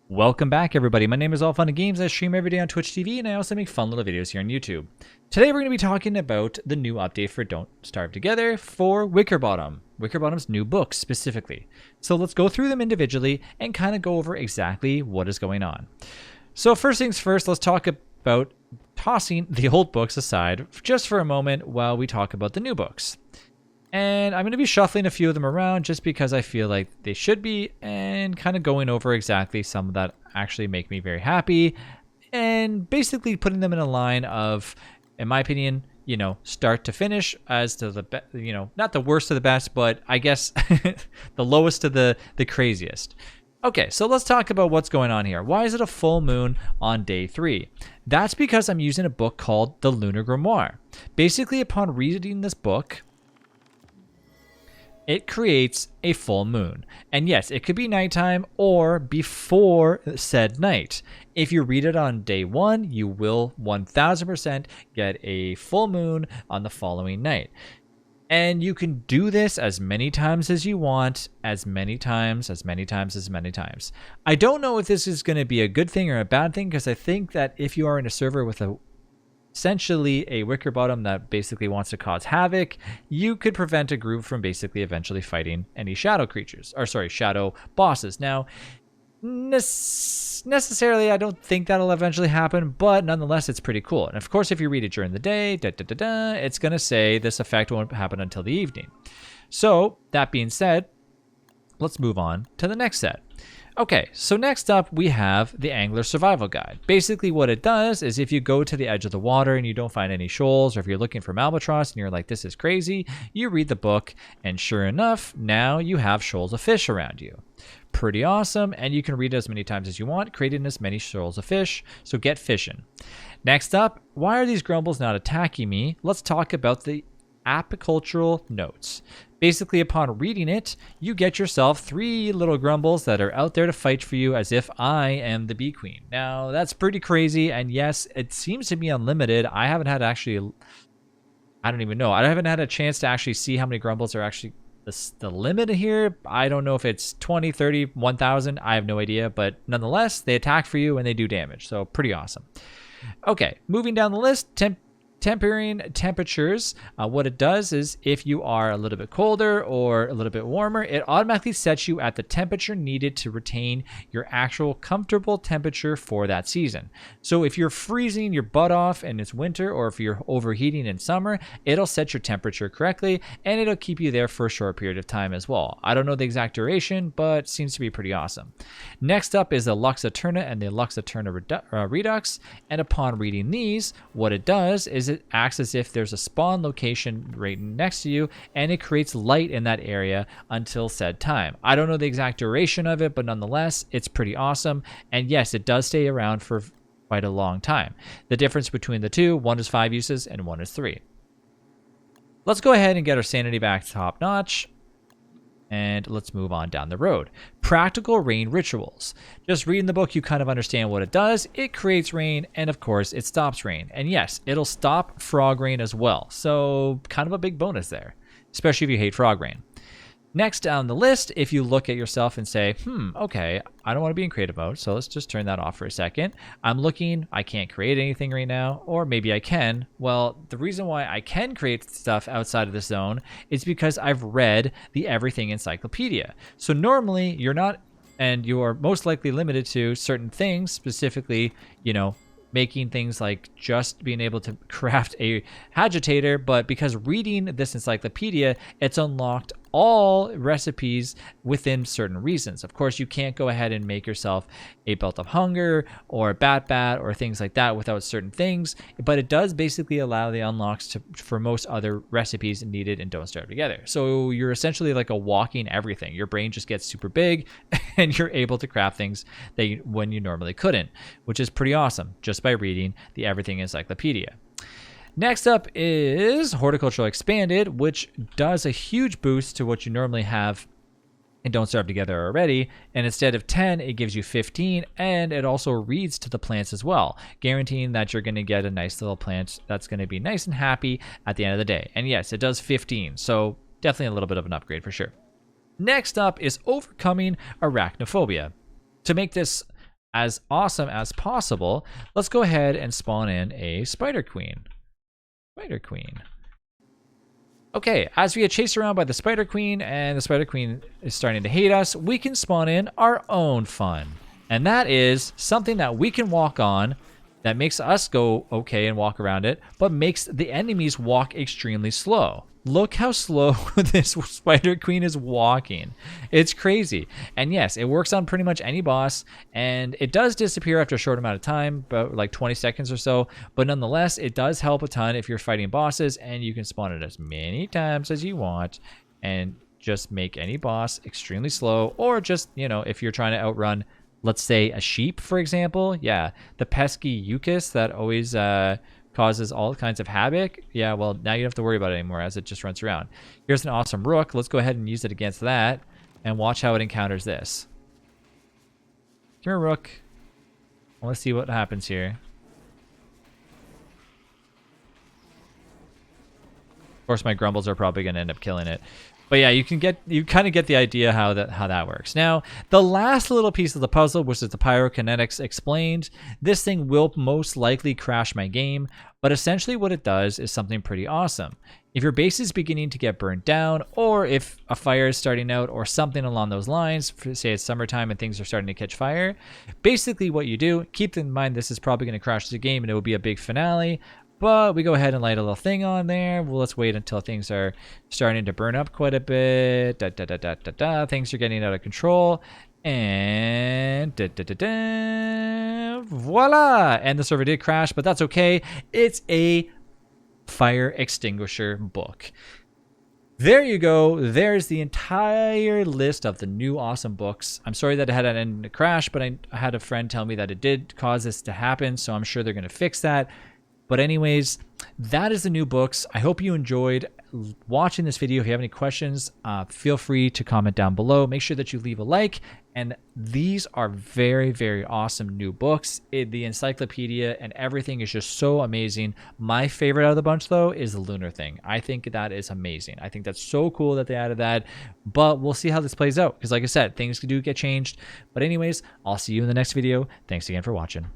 Welcome back, everybody. My name is All Fun and Games. I stream every day on Twitch TV, and I also make fun little videos here on YouTube. Today, we're going to be talking about the new update for Don't Starve Together for Wickerbottom. Wickerbottom's new books, specifically. So let's go through them individually and kind of go over exactly what is going on. So first things first, let's talk about tossing the old books aside just for a moment while we talk about the new books. And I'm going to be shuffling a few of them around just because I feel like they should be, and kind of going over exactly some that actually make me very happy, and basically putting them in a line of, in my opinion, start to finish as to the, not the worst of the best, but I guess the lowest to the craziest. Okay, so let's talk about what's going on here. Why is it a full moon on day 3? That's because I'm using a book called the Lunar Grimoire. Basically, upon reading this book, it creates a full moon. And yes, it could be nighttime or before said night. If you read it on day 1, you will 1000% get a full moon on the following night. And you can do this as many times as you want, as many times. I don't know if this is going to be a good thing or a bad thing, because I think that if you are in a server with essentially a Wickerbottom that basically wants to cause havoc, you could prevent a group from basically eventually fighting any shadow creatures, or sorry, shadow bosses. Now, necessarily, I don't think that'll eventually happen, but nonetheless, it's pretty cool. And of course, if you read it during the day, it's going to say this effect won't happen until the evening. So, that being said, let's move on to the next set. Okay, so next up we have the Angler Survival Guide. Basically what it does is if you go to the edge of the water and you don't find any shoals, or if you're looking for albatross and you're like, this is crazy, you read the book and sure enough, now you have shoals of fish around you. Pretty awesome, and you can read it as many times as you want, creating as many shoals of fish, so get fishing. Next up, why are these grumbles not attacking me? Let's talk about the Apicultural Notes. Basically, upon reading it, you get yourself 3 little grumbles that are out there to fight for you as if I am the bee queen. Now, that's pretty crazy, and yes, it seems to be unlimited. I haven't had actually, I don't even know. I haven't had a chance to actually see how many grumbles are actually the limit here. I don't know if it's 20, 30, 1,000. I have no idea, but nonetheless, they attack for you and they do damage, so pretty awesome. Okay, moving down the list, tempering temperatures. What it does is if you are a little bit colder or a little bit warmer, it automatically sets you at the temperature needed to retain your actual comfortable temperature for that season. So if you're freezing your butt off and it's winter, or if you're overheating in summer, it'll set your temperature correctly and it'll keep you there for a short period of time as well. I don't know the exact duration, but it seems to be pretty awesome. Next up is the Lux Aeterna and the Lux Aeterna Redux. And upon reading these, what it does is it acts as if there's a spawn location right next to you, and it creates light in that area until said time. I don't know the exact duration of it, but nonetheless, it's pretty awesome. And yes, it does stay around for quite a long time. The difference between the two, one is 5 uses and one is 3. Let's go ahead and get our sanity back top notch. And let's move on down the road. Practical rain rituals. Just reading the book, you kind of understand what it does. It creates rain, and of course, it stops rain. And yes, it'll stop frog rain as well. So kind of a big bonus there, especially if you hate frog rain. Next down the list, if you look at yourself and say, okay, I don't want to be in creative mode, so let's just turn that off for a second. I'm looking, I can't create anything right now, or maybe I can. Well, the reason why I can create stuff outside of this zone is because I've read the Everything Encyclopedia. So normally you're not, and you are most likely limited to certain things, specifically, making things like just being able to craft a agitator, but because reading this encyclopedia, it's unlocked all recipes within certain reasons. Of course, you can't go ahead and make yourself a belt of hunger or a bat or things like that without certain things, but it does basically allow the unlocks for most other recipes needed in Don't Starve Together. So you're essentially like a walking everything. Your brain just gets super big and you're able to craft things when you normally couldn't, which is pretty awesome just by reading the Everything Encyclopedia. Next up is Horticultural Expanded, which does a huge boost to what you normally have in Don't Starve Together already, and instead of 10, it gives you 15, and it also reads to the plants as well, guaranteeing that you're going to get a nice little plant that's going to be nice and happy at the end of the day. And yes, it does 15, so definitely a little bit of an upgrade for sure. Next up is Overcoming Arachnophobia. To make this as awesome as possible, let's go ahead and spawn in a Spider Queen. Spider Queen. Okay, as we get chased around by the Spider Queen and the Spider Queen is starting to hate us, we can spawn in our own fun. And that is something that we can walk on that makes us go okay and walk around it, but makes the enemies walk extremely slow. Look how slow this Spider Queen is walking. It's crazy. And yes, it works on pretty much any boss, and it does disappear after a short amount of time, about like 20 seconds or so, but nonetheless, it does help a ton if you're fighting bosses, and you can spawn it as many times as you want, and just make any boss extremely slow, or just, you know, if you're trying to outrun, let's say, a sheep, for example. Yeah, the pesky Eucus that always causes all kinds of havoc. Yeah, well, now you don't have to worry about it anymore as it just runs around. Here's an awesome rook. Let's go ahead and use it against that and watch how it encounters this. Come here, rook. Let's see what happens here. Of course, my grumbles are probably going to end up killing it. But yeah, you kind of get the idea how that works. Now, the last little piece of the puzzle, which is the Pyrokinetics Explained, this thing will most likely crash my game, but essentially what it does is something pretty awesome. If your base is beginning to get burned down, or if a fire is starting out, or something along those lines, say it's summertime and things are starting to catch fire, basically what you do, keep in mind this is probably going to crash the game and it will be a big finale, but we go ahead and light a little thing on there. Well, let's wait until things are starting to burn up quite a bit. Things are getting out of control. And voila! And the server did crash, but that's okay. It's a fire extinguisher book. There you go. There's the entire list of the new awesome books. I'm sorry that it had an end to crash, but I had a friend tell me that it did cause this to happen, so I'm sure they're going to fix that. But anyways, that is the new books. I hope you enjoyed watching this video. If you have any questions, feel free to comment down below. Make sure that you leave a like. And these are very, very awesome new books. The encyclopedia and everything is just so amazing. My favorite out of the bunch, though, is the lunar thing. I think that is amazing. I think that's so cool that they added that. But we'll see how this plays out. Because like I said, things do get changed. But anyways, I'll see you in the next video. Thanks again for watching.